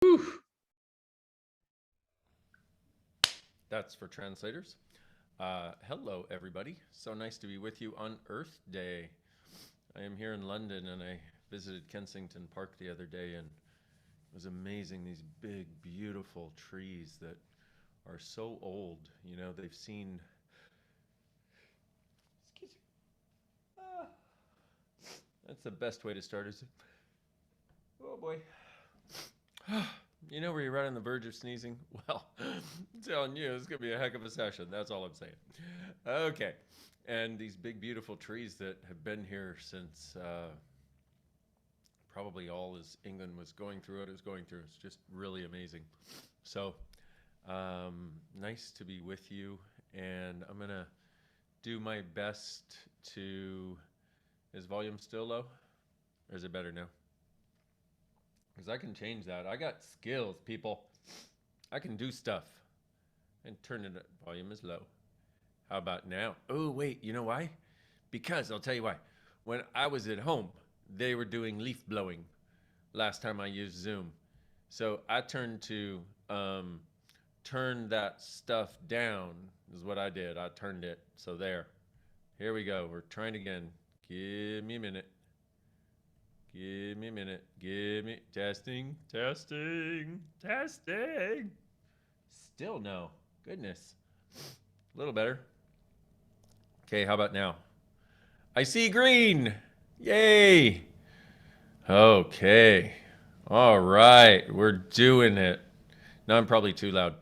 Whew. That's for translators. Hello, everybody. So nice to be with you on Earth Day. I am here in London and I visited Kensington Park the other day, and it was amazing. These big, beautiful trees that are so old. You know, they've seen. Excuse me. Ah, that's the best way to start. Is oh boy. You know where you're right on the verge of sneezing? Well, I'm telling you, it's going to be a heck of a session. That's all I'm saying. Okay. And these big, beautiful trees that have been here since probably all as England was going through what it was going through. It's just really amazing. So, nice to be with you. And I'm going to do my best to. Is volume still low? Or is it better now? Because I can change that. I got skills, people. I can do stuff. And turn it up. Volume is low. How about now? Oh, wait. You know why? Because I'll tell you why. When I was at home, they were doing leaf blowing last time I used Zoom. So I turned to turn that stuff down, is what I did. I turned it. So there. Here we go. We're trying again. Give me a minute. Give me a minute. Give me testing, testing, testing. Still no. Goodness. A little better. Okay, how about now? I see green. Yay. Okay. All right. We're doing it. Now I'm probably too loud.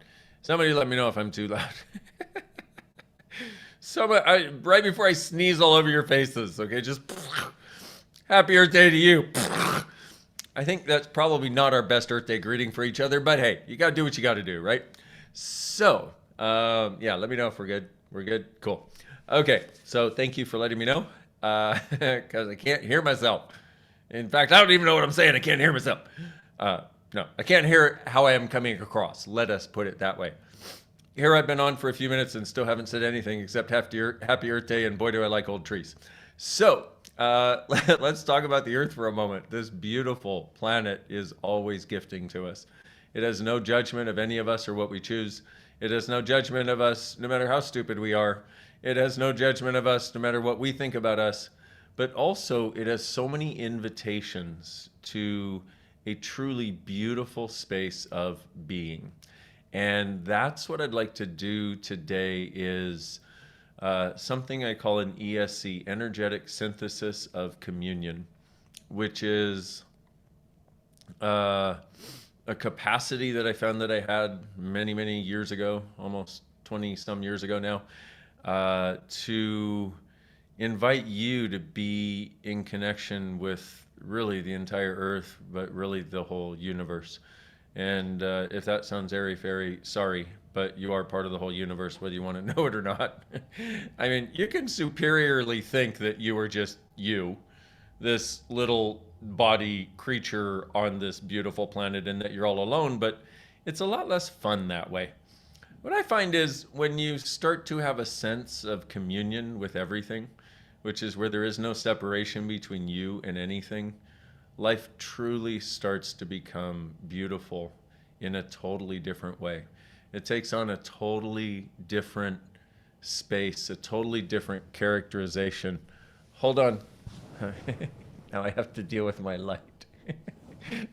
Somebody let me know if I'm too loud. Right before I sneeze all over your faces, okay? Just happy Earth Day to you. I think that's probably not our best Earth Day greeting for each other, but hey, you got to do what you got to do, right? So, yeah, let me know if we're good. We're good? Cool. Okay, so thank you for letting me know, because I can't hear myself. In fact, I don't even know what I'm saying. I can't hear myself. No, I can't hear how I am coming across. Let us put it that way. Here I've been on for a few minutes and still haven't said anything except Happy Earth Day, and boy, do I like old trees. So, let's talk about the Earth for a moment. This beautiful planet is always gifting to us. It has no judgment of any of us or what we choose. It has no judgment of us, no matter how stupid we are. It has no judgment of us, no matter what we think about us. But also, it has so many invitations to a truly beautiful space of being. And that's what I'd like to do today is something I call an ESC, energetic synthesis of communion, which is a capacity that I found that I had many, many years ago, almost 20 some years ago now, to invite you to be in connection with really the entire earth, but really the whole universe. And if that sounds airy fairy, sorry, but you are part of the whole universe, whether you want to know it or not. I mean, you can superiorly think that you are just you, this little body creature on this beautiful planet, and that you're all alone, but it's a lot less fun that way. What I find is when you start to have a sense of communion with everything, which is where there is no separation between you and anything, life truly starts to become beautiful in a totally different way. It takes on a totally different space, a totally different characterization. Hold on. Now I have to deal with my light.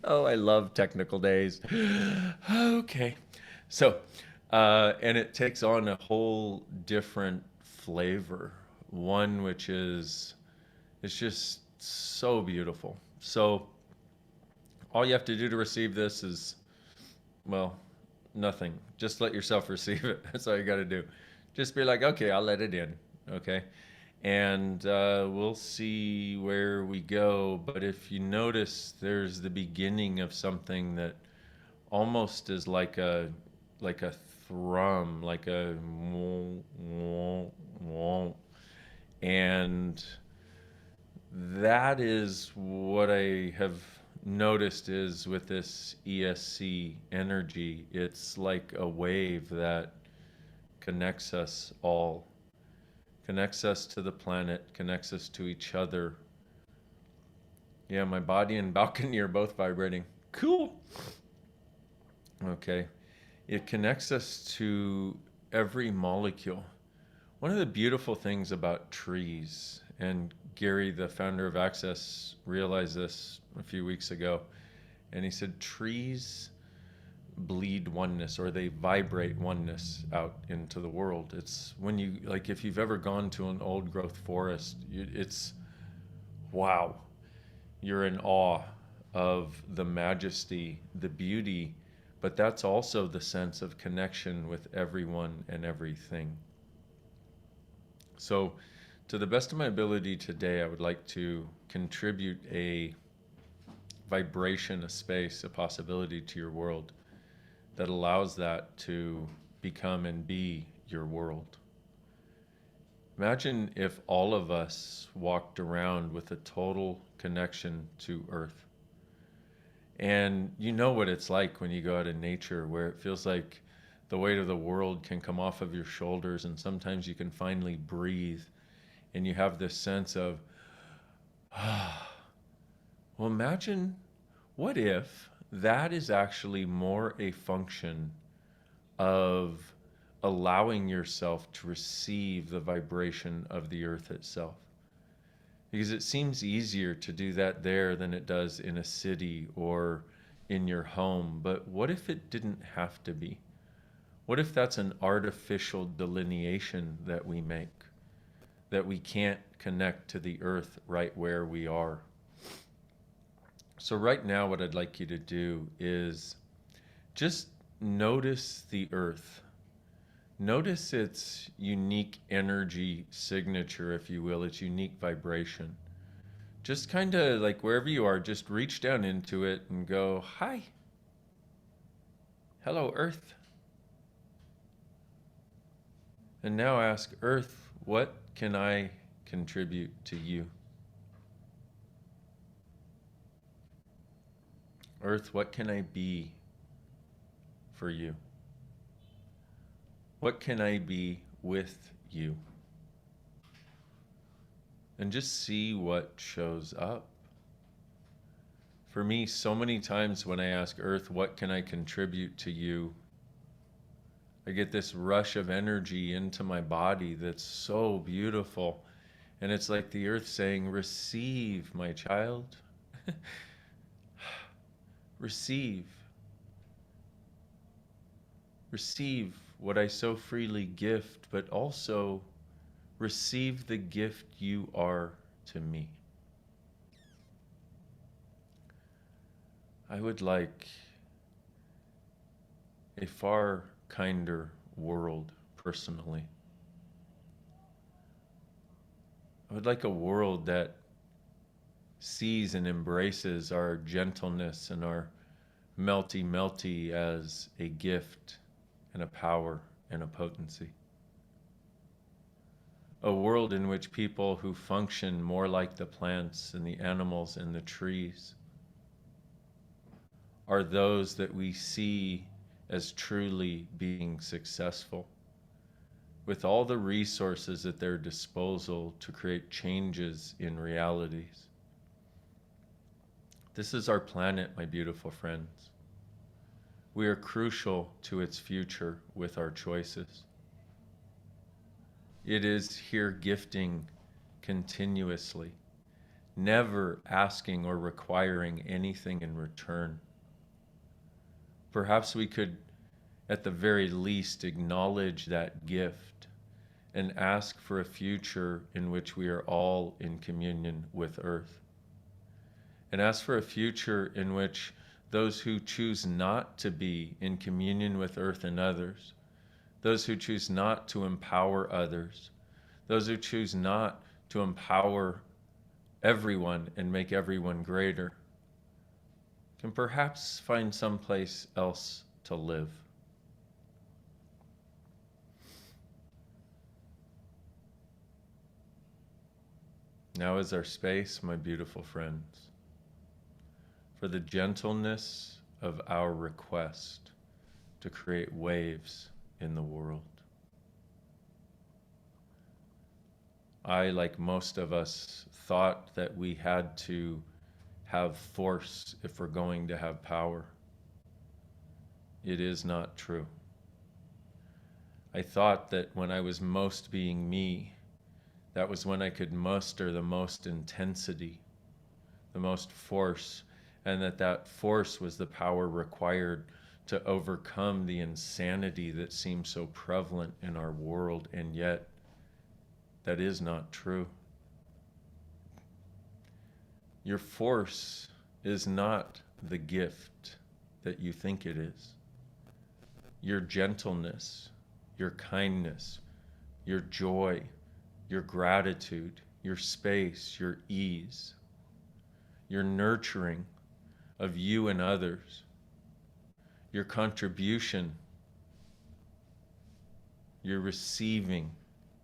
Oh, I love technical days. Okay. So, and it takes on a whole different flavor, one which is, it's just so beautiful. So, all you have to do to receive this is, well, nothing. Just let yourself receive it. That's all you got to do. Just be like, okay, I'll let it in. Okay. And we'll see where we go. But if you notice, there's the beginning of something that almost is like a thrum, like a and that is what I have noticed is with this ESC energy. It's like a wave that connects us all, connects us to the planet, connects us to each other. Yeah, my body and balcony are both vibrating. Cool. Okay. It connects us to every molecule. One of the beautiful things about trees, and Gary, the founder of Access, realized this a few weeks ago, and he said trees bleed oneness, or they vibrate oneness out into the world. It's when you, like, if you've ever gone to an old growth forest, it's wow. You're in awe of the majesty, the beauty, but that's also the sense of connection with everyone and everything. So, to the best of my ability today, I would like to contribute a vibration, a space, a possibility to your world that allows that to become and be your world. Imagine if all of us walked around with a total connection to Earth. And you know what it's like when you go out in nature, where it feels like the weight of the world can come off of your shoulders, and sometimes you can finally breathe, and you have this sense of, ah. Well, imagine what if that is actually more a function of allowing yourself to receive the vibration of the earth itself. Because it seems easier to do that there than it does in a city or in your home. But what if it didn't have to be? What if that's an artificial delineation that we make, that we can't connect to the earth right where we are? So right now, what I'd like you to do is just notice the earth. Notice its unique energy signature, if you will, its unique vibration. Just kind of like wherever you are, just reach down into it and go, hi, hello, Earth. And now ask, Earth, what can I contribute to you? Earth, what can I be for you? What can I be with you? And just see what shows up. For me, so many times when I ask Earth, what can I contribute to you? I get this rush of energy into my body that's so beautiful. And it's like the earth saying, receive, my child. Receive. Receive what I so freely gift, but also receive the gift you are to me. I would like a far kinder world personally. I would like a world that sees and embraces our gentleness and our melty as a gift and a power and a potency. A world in which people who function more like the plants and the animals and the trees are those that we see as truly being successful, with all the resources at their disposal to create changes in realities. This is our planet, my beautiful friends. We are crucial to its future with our choices. It is here gifting continuously, never asking or requiring anything in return. Perhaps we could, at the very least, acknowledge that gift and ask for a future in which we are all in communion with Earth. And ask for a future in which those who choose not to be in communion with Earth and others, those who choose not to empower others, those who choose not to empower everyone and make everyone greater, can perhaps find someplace else to live. Now is our space, my beautiful friends, for the gentleness of our request to create waves in the world. I, like most of us, thought that we had to have force if we're going to have power. it is not true. I thought that when I was most being me, that was when I could muster the most intensity, the most force, and that force was the power required to overcome the insanity that seems so prevalent in our world, and yet that is not true. Your force is not the gift that you think it is. Your gentleness, your kindness, your joy, your gratitude, your space, your ease, your nurturing of you and others, your contribution, your receiving,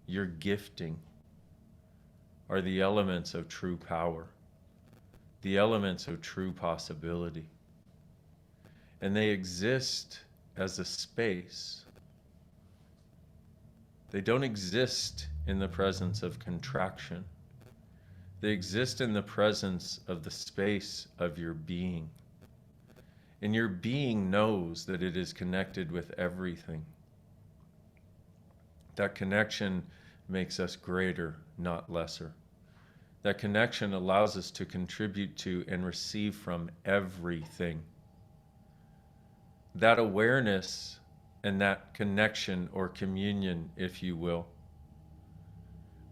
your gifting are the elements of true power, the elements of true possibility. And they exist as a space. They don't exist in the presence of contraction. They exist in the presence of the space of your being. And your being knows that it is connected with everything. That connection makes us greater, not lesser. That connection allows us to contribute to and receive from everything. That awareness and that connection or communion, if you will,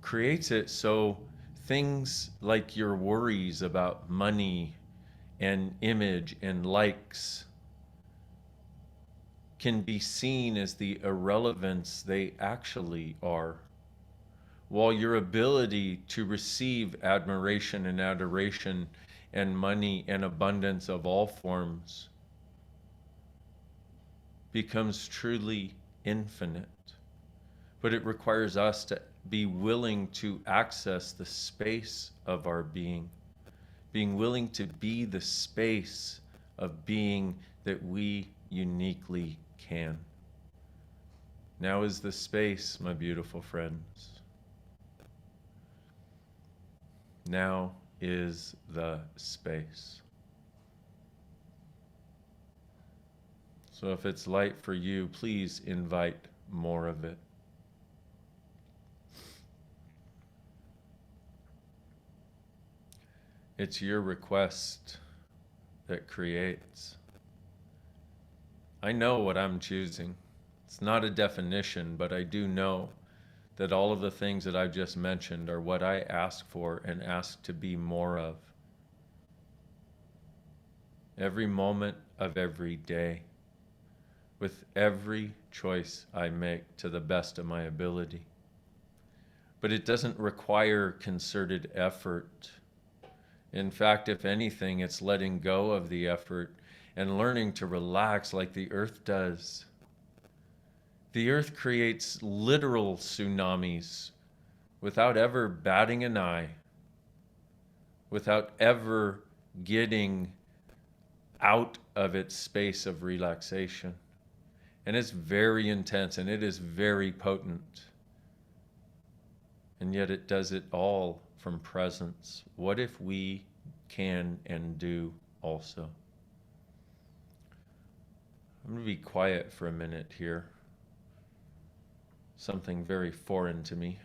creates it so things like your worries about money and image and likes can be seen as the irrelevance they actually are, while your ability to receive admiration and adoration and money and abundance of all forms becomes truly infinite. But it requires us to be willing to access the space of our being willing to be the space of being that we uniquely can. Now is the space, my beautiful friends. Now is the space. So if it's light for you, please invite more of it. It's your request that creates. I know what I'm choosing. It's not a definition, but I do know that all of the things that I've just mentioned are what I ask for and ask to be more of. Every moment of every day, with every choice I make to the best of my ability. But it doesn't require concerted effort. In fact, if anything, it's letting go of the effort and learning to relax like the earth does. The earth creates literal tsunamis without ever batting an eye, without ever getting out of its space of relaxation. And it's very intense and it is very potent. And yet it does it all from presence. What if we can and do also? I'm going to be quiet for a minute here. Something very foreign to me.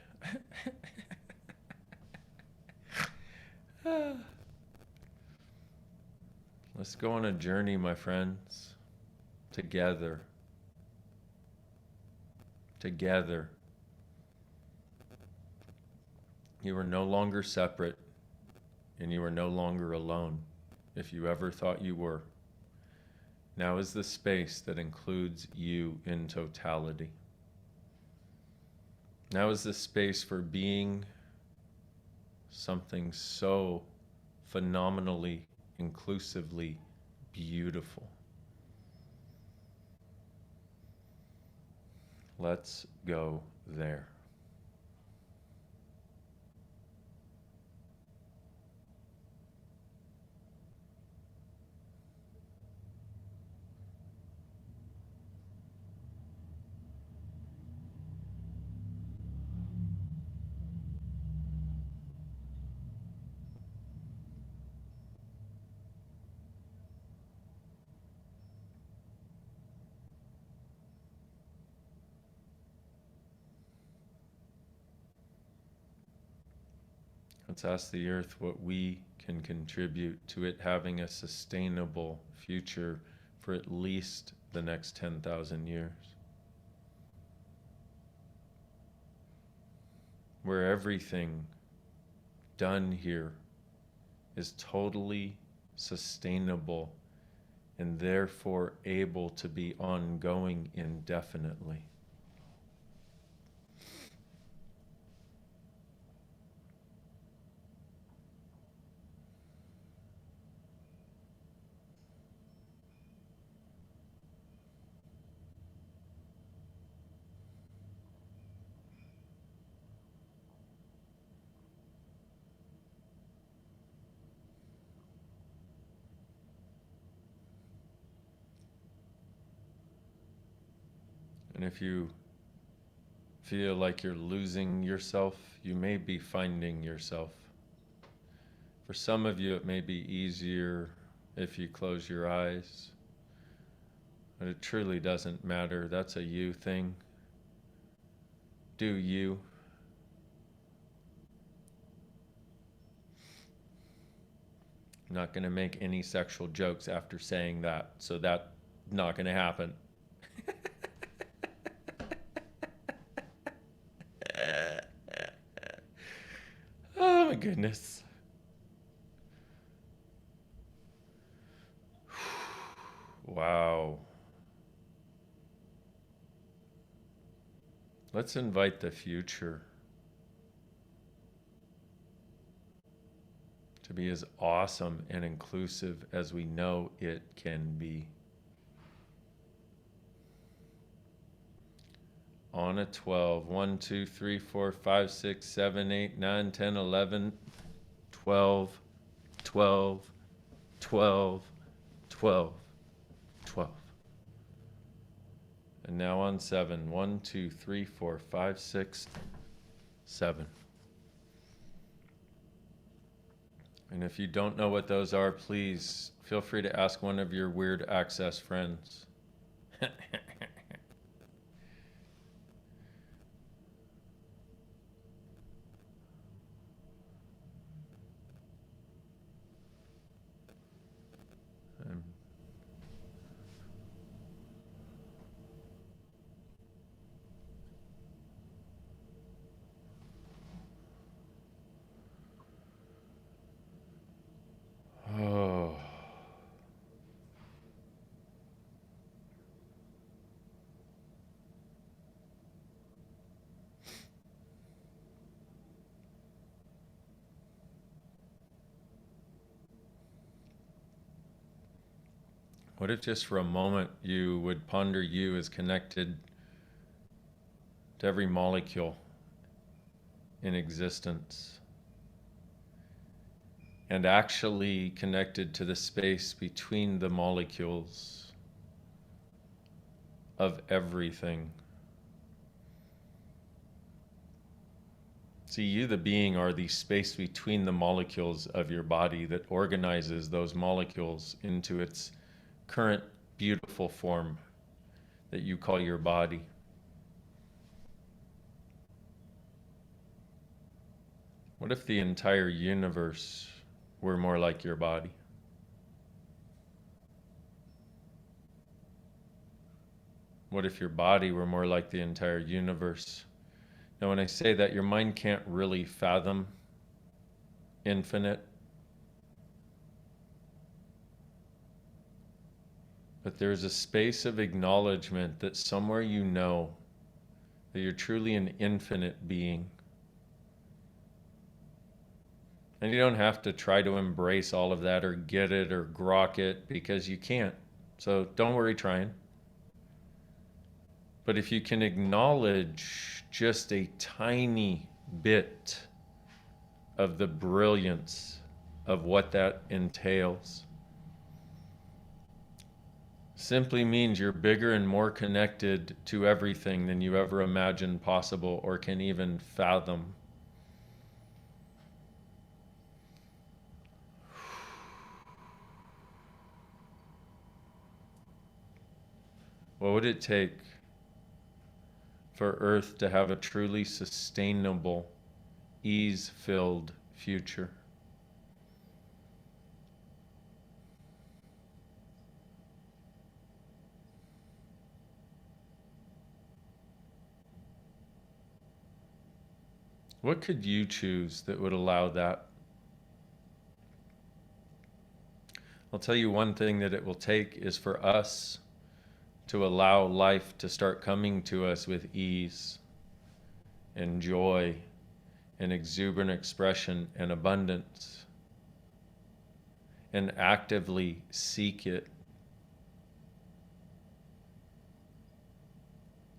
Let's go on a journey, my friends, together. Together. You are no longer separate, and you are no longer alone, if you ever thought you were. Now is the space that includes you in totality. Now is the space for being something so phenomenally, inclusively beautiful. Let's go there. Let's ask the earth what we can contribute to it having a sustainable future for at least the next 10,000 years. Where everything done here is totally sustainable and therefore able to be ongoing indefinitely. And if you feel like you're losing yourself, you may be finding yourself. For some of you, it may be easier if you close your eyes, but it truly doesn't matter. That's a you thing. Do you. I'm not going to make any sexual jokes after saying that, so that's not going to happen. Oh my goodness. Wow. Let's invite the future to be as awesome and inclusive as we know it can be. On a 12, 1, 2, 3, 4, 5, 6, 7, 8, 9, 10, 11, 12, 12, 12, 12, 12. And now on 7, 1, 2, 3, 4, 5, 6, 7. And if you don't know what those are, please feel free to ask one of your weird access friends. Oh. What if just for a moment you would ponder you as connected to every molecule in existence and actually connected to the space between the molecules of everything? See, you, the being, are the space between the molecules of your body that organizes those molecules into its current beautiful form that you call your body. What if the entire universe were more like your body? What if your body were more like the entire universe? Now, when I say that, your mind can't really fathom infinite, but there's a space of acknowledgement that somewhere you know that you're truly an infinite being. And you don't have to try to embrace all of that or get it or grok it, because you can't. So don't worry trying. But if you can acknowledge just a tiny bit of the brilliance of what that entails, simply means you're bigger and more connected to everything than you ever imagined possible or can even fathom. What would it take for Earth to have a truly sustainable, ease-filled future. What could you choose that would allow that? I'll tell you one thing that it will take is for us to allow life to start coming to us with ease and joy and exuberant expression and abundance, and actively seek it.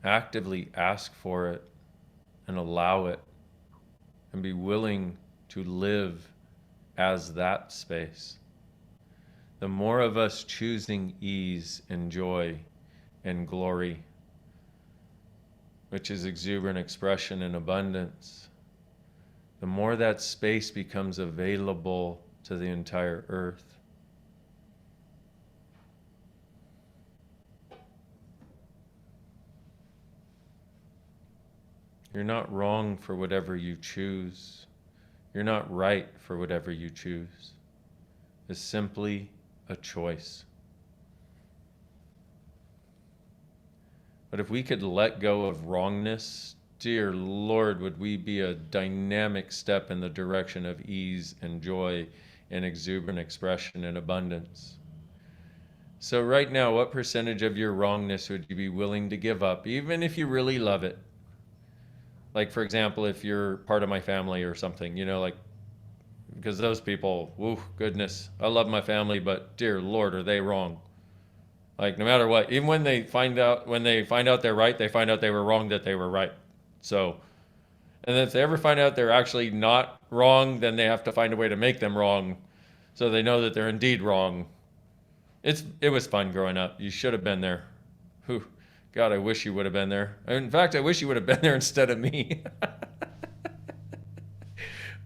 Actively ask for it and allow it, and be willing to live as that space. The more of us choosing ease and joy and glory, which is exuberant expression and abundance, the more that space becomes available to the entire earth. You're not wrong for whatever you choose. You're not right for whatever you choose. It's simply a choice. But if we could let go of wrongness, dear Lord, would we be a dynamic step in the direction of ease and joy and exuberant expression and abundance. So right now, what percentage of your wrongness would you be willing to give up, even if you really love it? Like, for example, if you're part of my family or something, like, because those people, woo, goodness, I love my family, but dear Lord, are they wrong? Like, no matter what, even when they find out they're right, they find out they were wrong that they were right. So, and if they ever find out they're actually not wrong, then they have to find a way to make them wrong, so they know that they're indeed wrong. It was fun growing up. You should have been there. Whew. God, I wish you would have been there. In fact, I wish you would have been there instead of me.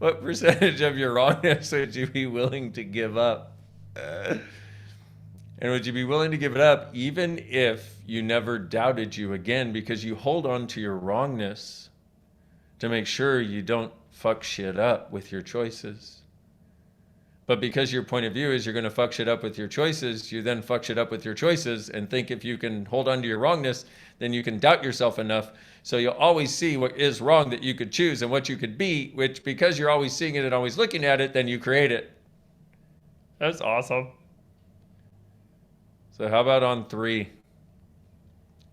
What percentage of your wrongness would you be willing to give up? And would you be willing to give it up even if you never doubted you again, because you hold on to your wrongness to make sure you don't fuck shit up with your choices? But because your point of view is you're going to fuck shit up with your choices, you then fuck shit up with your choices and think if you can hold on to your wrongness, then you can doubt yourself enough. So you'll always see what is wrong that you could choose and what you could be, which because you're always seeing it and always looking at it, then you create it. That's awesome. So how about on 3?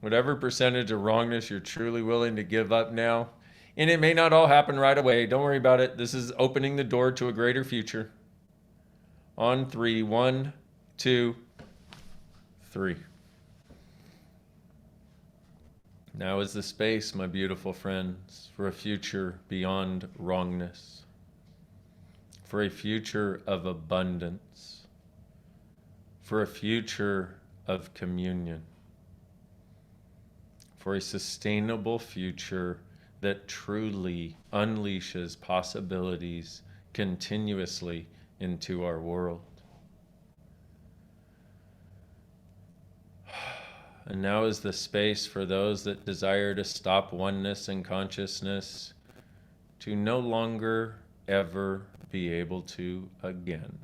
Whatever percentage of wrongness you're truly willing to give up now, and it may not all happen right away. Don't worry about it. This is opening the door to a greater future. On 3, 1, 2, 3. Now is the space, my beautiful friends, for a future beyond wrongness, for a future of abundance, for a future of communion, for a sustainable future that truly unleashes possibilities continuously into our world. And now is the space for those that desire to stop oneness and consciousness to no longer ever be able to again.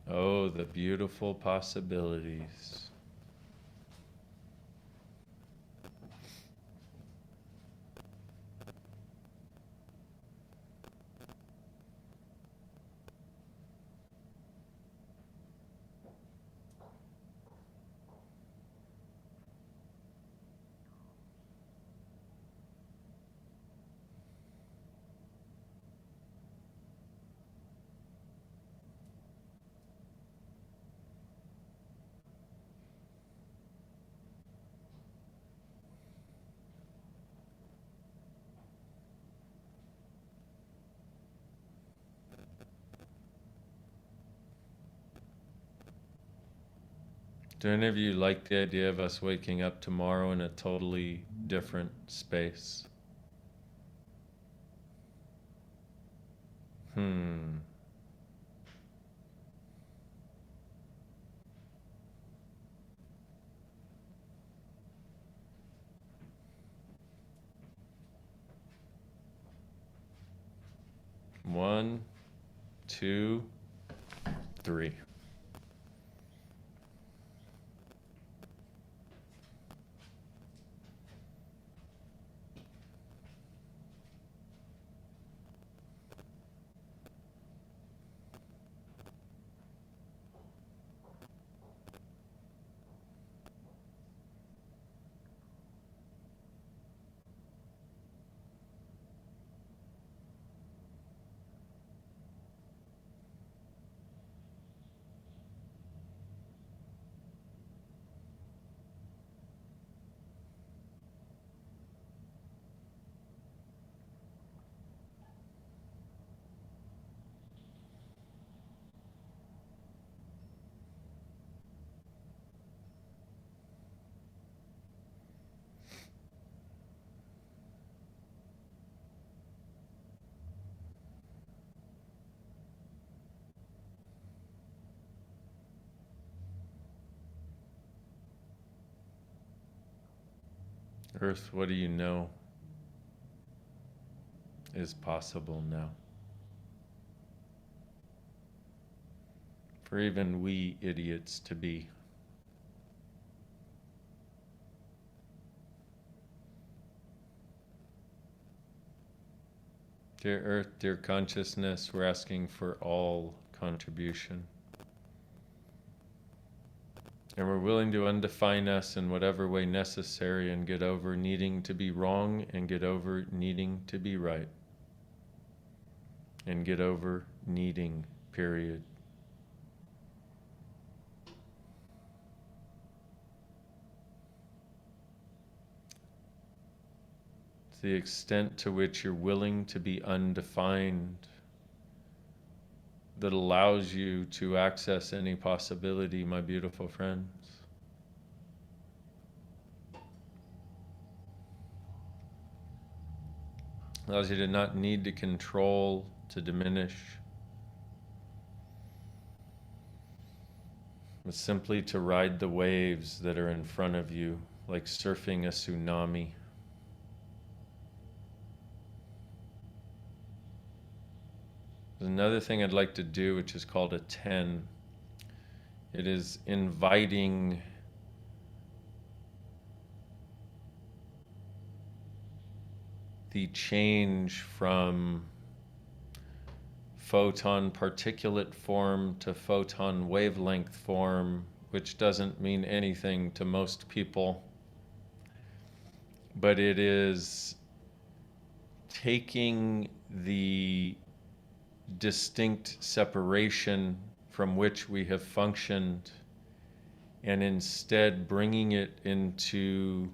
Oh, the beautiful possibilities. Do any of you like the idea of us waking up tomorrow in a totally different space? Hmm. One, two, three. Earth, what do you know is possible now? For even we idiots to be. Dear Earth, dear consciousness, we're asking for all contribution. And we're willing to undefine us in whatever way necessary and get over needing to be wrong and get over needing to be right. And get over needing, period. To the extent to which you're willing to be undefined, that allows you to access any possibility, my beautiful friends. Allows you to not need to control, to diminish, but simply to ride the waves that are in front of you, like surfing a tsunami. There's another thing I'd like to do, which is called a 10. It is inviting the change from photon particulate form to photon wavelength form, which doesn't mean anything to most people, but it is taking the distinct separation from which we have functioned and instead bringing it into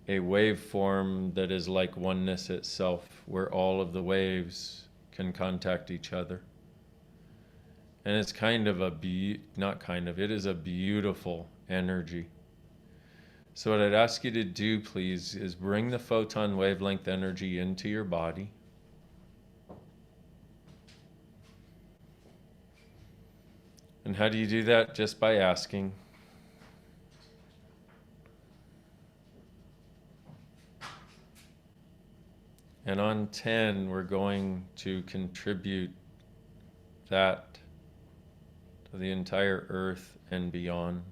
a waveform that is like oneness itself, where all of the waves can contact each other. And it's kind of it is a beautiful energy. So what I'd ask you to do, please, is bring the photon wavelength energy into your body. And how do you do that? Just by asking. And on 10, we're going to contribute that to the entire earth and beyond,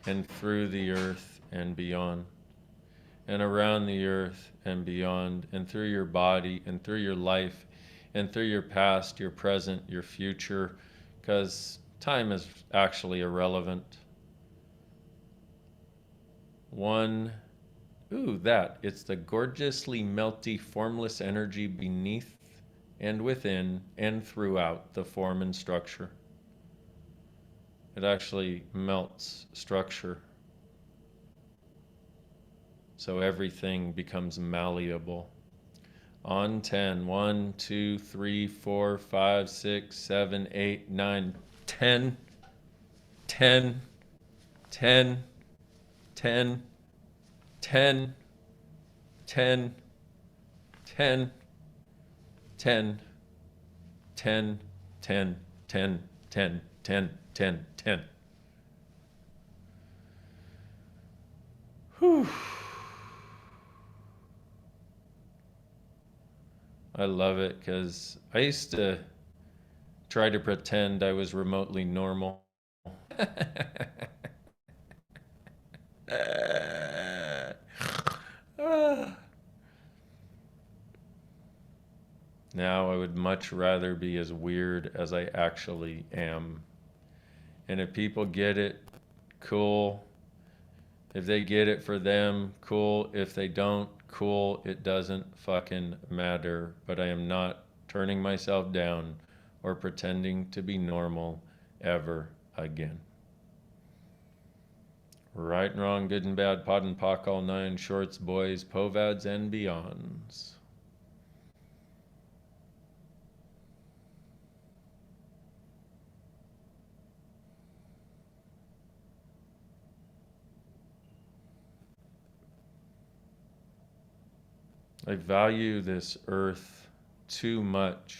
and through the earth and beyond, and around the earth and beyond, and through your body, and through your life, and through your past, your present, your future, because time is actually irrelevant. One, it's the gorgeously melty, formless energy beneath and within and throughout the form and structure. It actually melts structure, so everything becomes malleable. On 10, 1, 2, 3, 4, 5, 6, 7, 8, 9, 10, 10, 10, 10, 10, 10, 10, 10, 10, 10, 10, 10, 10, 10, 10. Whew. I love it because I used to try to pretend I was remotely normal. Now I would much rather be as weird as I actually am. And if people get it, cool. If they get it for them, cool. If they don't, cool. It doesn't fucking matter. But I am not turning myself down or pretending to be normal ever again. Right and wrong, good and bad, pod and pock, all nine, shorts, boys, povads, and beyonds. I value this earth too much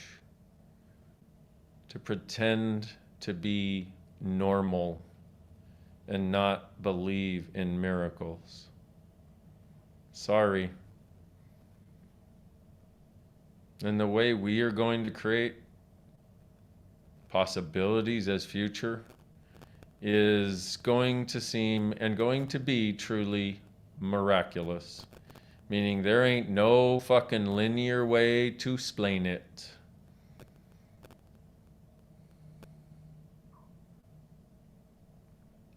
to pretend to be normal and not believe in miracles. Sorry. And the way we are going to create possibilities as future is going to seem and going to be truly miraculous. Meaning there ain't no fucking linear way to explain it.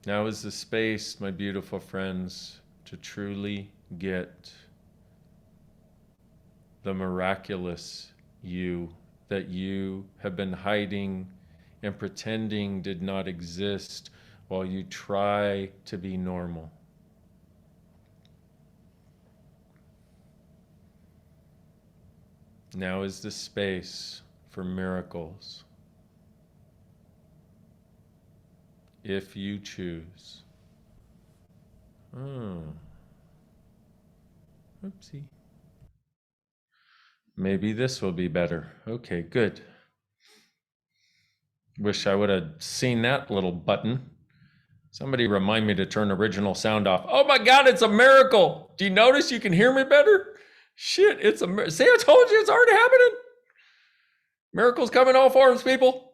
Now is the space, my beautiful friends, to truly get the miraculous you that you have been hiding and pretending did not exist while you try to be normal. Now is the space for miracles, if you choose. Oopsie. Maybe this will be better. Okay, good. Wish I would have seen that little button. Somebody remind me to turn original sound off. Oh my God, it's a miracle. Do you notice you can hear me better? Shit, it's a miracle. See, I told you it's already happening. Miracles come in all forms, people.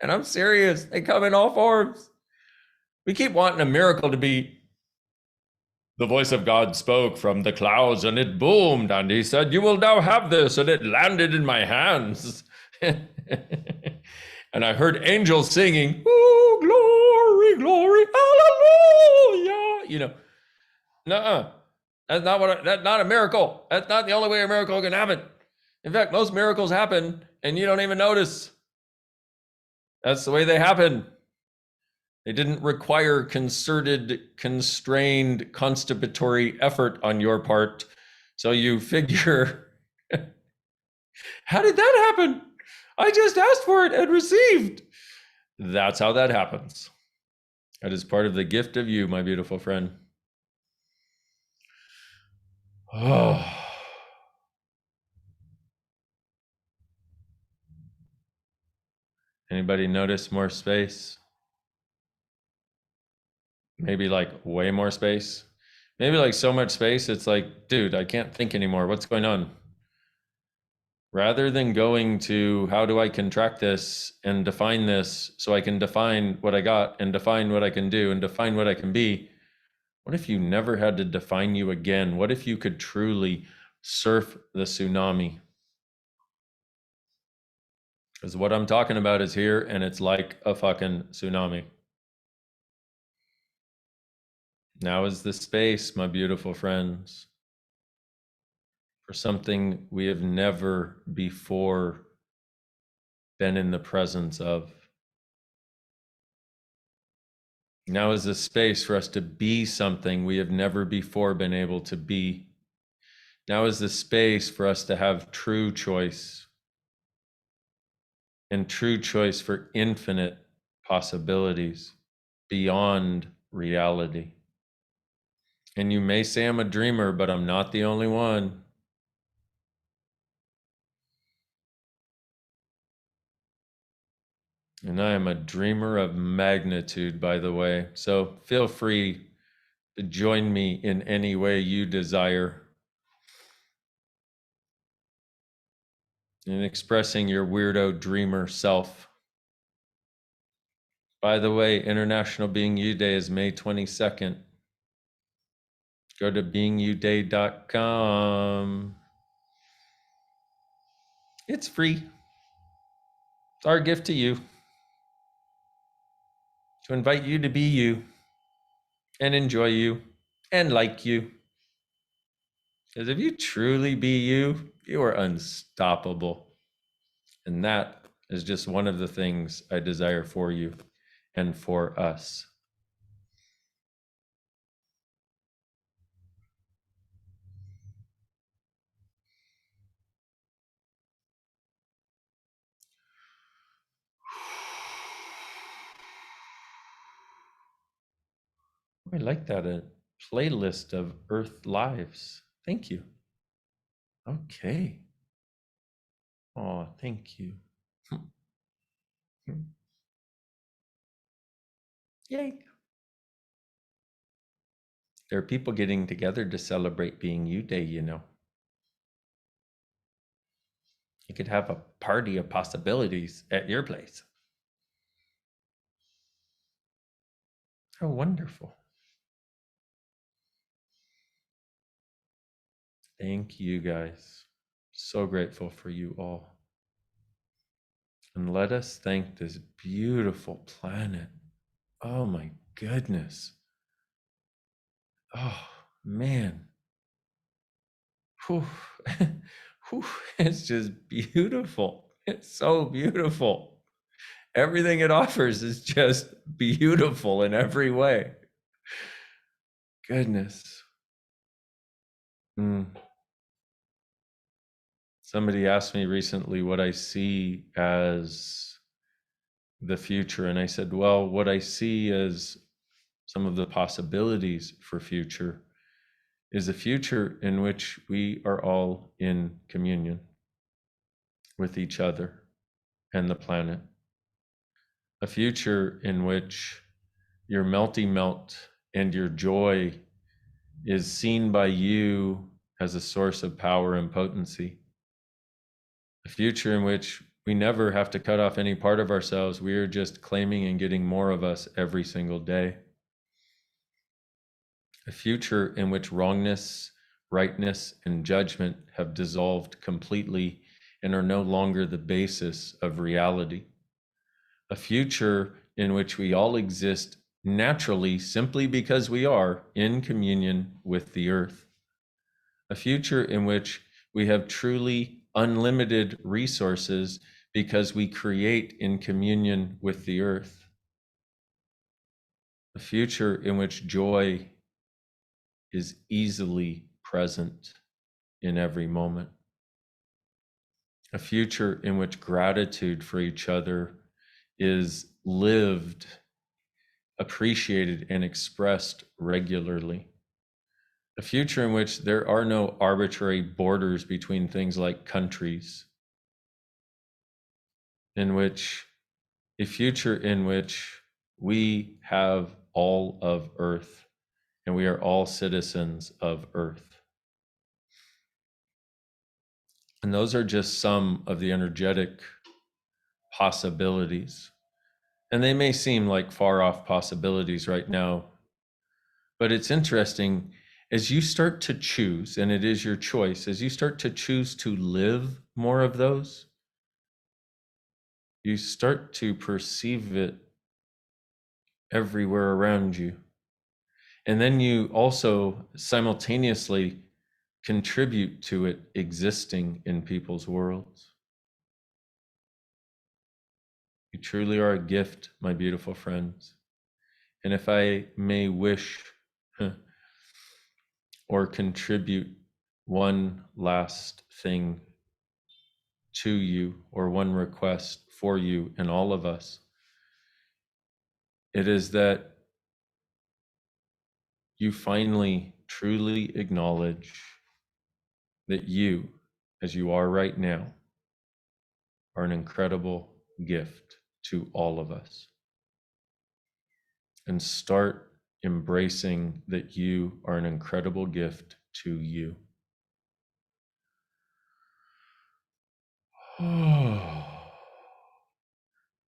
And I'm serious. They come in all forms. We keep wanting a miracle to be the voice of God spoke from the clouds and it boomed and he said, you will now have this, and it landed in my hands. And I heard angels singing, oh, glory, glory, hallelujah. You know, nuh-uh. That's not a miracle. That's not the only way a miracle can happen. In fact, most miracles happen and you don't even notice. That's the way they happen. They didn't require concerted, constrained, constipatory effort on your part. So you figure, how did that happen? I just asked for it and received. That's how that happens. That is part of the gift of you, my beautiful friend. Oh. Anybody notice more space? Maybe like way more space? Maybe like so much space, it's like, dude, I can't think anymore. What's going on? Rather than going to how do I contract this and define this so I can define what I got and define what I can do and define what I can be, what if you never had to define you again? What if you could truly surf the tsunami? Because what I'm talking about is here and it's like a fucking tsunami. Now is the space, my beautiful friends, for something we have never before been in the presence of. Now is the space for us to be something we have never before been able to be. Now is the space for us to have true choice. and true choice for infinite possibilities beyond reality. And you may say I'm a dreamer, but I'm not the only one. And I am a dreamer of magnitude, by the way. So feel free to join me in any way you desire in expressing your weirdo dreamer self. By the way, International Being You Day is May 22nd. Go to beingyouday.com. It's free. It's our gift to you, to invite you to be you and enjoy you and like you. Because if you truly be you, you are unstoppable. And that is just one of the things I desire for you and for us. I like that, a playlist of Earth lives. Thank you. Okay. Oh, thank you. Yay. There are people getting together to celebrate Being You Day, you know. You could have a party of possibilities at your place. How wonderful. Thank you guys. So grateful for you all. And let us thank this beautiful planet. Oh my goodness. Oh man. Whew. Whew. It's just beautiful. It's so beautiful. Everything it offers is just beautiful in every way. Goodness. Somebody asked me recently what I see as the future. And I said, well, what I see as some of the possibilities for future is a future in which we are all in communion with each other and the planet. A future in which your melty melt and your joy is seen by you as a source of power and potency. A future in which we never have to cut off any part of ourselves. We are just claiming and getting more of us every single day. A future in which wrongness, rightness, and judgment have dissolved completely and are no longer the basis of reality. A future in which we all exist naturally simply because we are in communion with the earth. A future in which we have truly unlimited resources because we create in communion with the earth. A future in which joy is easily present in every moment. A future in which gratitude for each other is lived, appreciated, and expressed regularly. A future in which there are no arbitrary borders between things like countries. A future in which we have all of Earth and we are all citizens of Earth. And those are just some of the energetic possibilities. And they may seem like far off possibilities right now, but it's interesting as you start to choose, and it is your choice, as you start to choose to live more of those, you start to perceive it everywhere around you. And then you also simultaneously contribute to it existing in people's worlds. You truly are a gift, my beautiful friends. And if I may wish or contribute one last thing to you or one request for you and all of us. It is that you finally truly acknowledge that you, as you are right now, are an incredible gift to all of us. And start embracing that you are an incredible gift to you.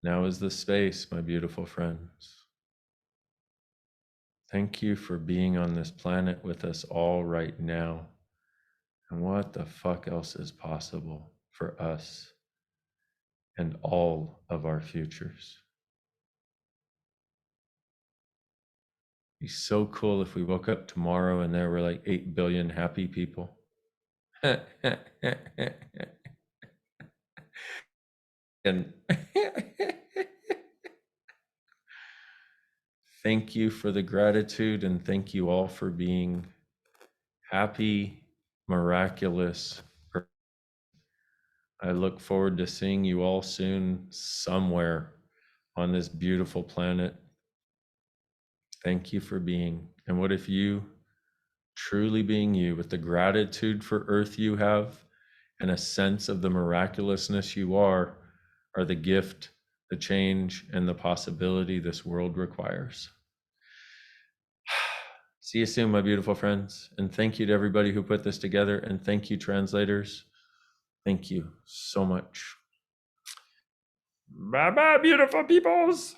Now is the space, my beautiful friends. Thank you for being on this planet with us all right now. And what the fuck else is possible for us and all of our futures? Be so cool if we woke up tomorrow and there were like 8 billion happy people. And thank you for the gratitude, and thank you all for being happy, miraculous. I look forward to seeing you all soon somewhere on this beautiful planet. Thank you for being. And what if you, truly being you, with the gratitude for Earth you have and a sense of the miraculousness you are the gift, the change, and the possibility this world requires. See you soon, my beautiful friends. And thank you to everybody who put this together. And thank you, translators. Thank you so much. Bye-bye, beautiful peoples.